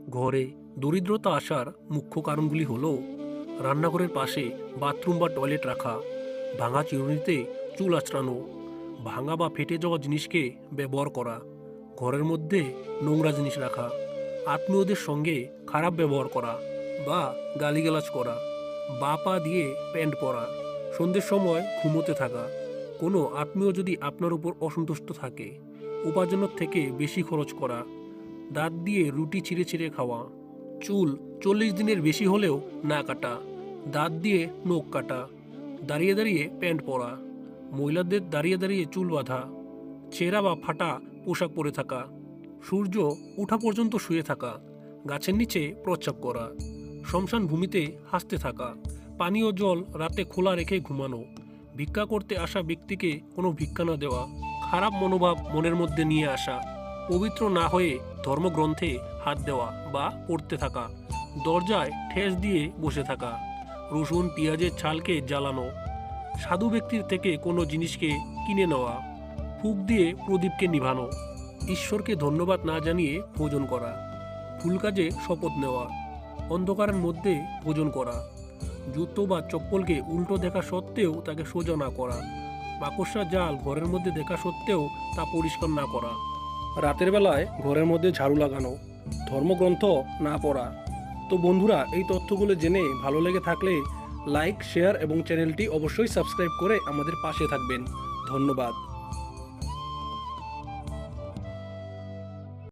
ঘরে দরিদ্রতা আসার মুখ্য কারণগুলি হলো রান্নাঘরের পাশে বাথরুম বা টয়লেট রাখা, ভাঙা চিরুনিতে চুল আঁচড়ানো, ভাঙা বা ফেটে যাওয়া জিনিসকে ব্যবহার করা, ঘরের মধ্যে নোংরা জিনিস রাখা, আত্মীয়দের সঙ্গে খারাপ ব্যবহার করা বা গালিগালাজ করা, বা পা দিয়ে প্যান্ট পরা, সন্ধ্যের সময় ঘুমোতে থাকা, কোনো আত্মীয় যদি আপনার উপর অসন্তুষ্ট থাকে, উপার্জনের থেকে বেশি খরচ করা, দাঁত দিয়ে রুটি ছিঁড়ে ছিঁড়ে খাওয়া, চুল 40 দিনের বেশি হলেও না কাটা, দাঁত দিয়ে নখ কাটা, দাঁড়িয়ে দাঁড়িয়ে প্যান্ট পরা, মহিলাদের দাঁড়িয়ে দাঁড়িয়ে চুল বাঁধা, ছেঁড়া বা ফাটা পোশাক পরে থাকা, সূর্য ওঠা পর্যন্ত শুয়ে থাকা, গাছের নিচে প্রস্রাব করা, শ্মশান ভূমিতে হাসতে থাকা, পানীয় জল রাতে খোলা রেখে ঘুমানো, ভিক্ষা করতে আসা ব্যক্তিকে কোনো ভিক্ষা না দেওয়া, খারাপ মনোভাব মনের মধ্যে নিয়ে আসা, পবিত্র না হয়ে ধর্মগ্রন্থে হাত দেওয়া বা পড়তে থাকা, দরজায় ঠেস দিয়ে বসে থাকা, রসুন পেঁয়াজের ছালকে জ্বালানো, সাধু ব্যক্তির থেকে কোনো জিনিসকে কিনে নেওয়া, ফুঁক দিয়ে প্রদীপকে নিভানো, ঈশ্বরকে ধন্যবাদ না জানিয়ে ভোজন করা, ভুল কাজে শপথ নেওয়া, অন্ধকারের মধ্যে ভোজন করা, জুতো বা চপ্পলকে উল্টো দেখা সত্ত্বেও তাকে সোজা না করা, মাকড়সা জাল ঘরের মধ্যে দেখা সত্ত্বেও তা পরিষ্কার না করা, রাতের বেলায় ঘরের মধ্যে ঝাড়ু লাগানো, ধর্মগ্রন্থ না পড়া। তো বন্ধুরা, এই তথ্যগুলো জেনে ভালো লেগে থাকলে লাইক, শেয়ার এবং চ্যানেলটি অবশ্যই সাবস্ক্রাইব করে আমাদের পাশে থাকবেন। ধন্যবাদ।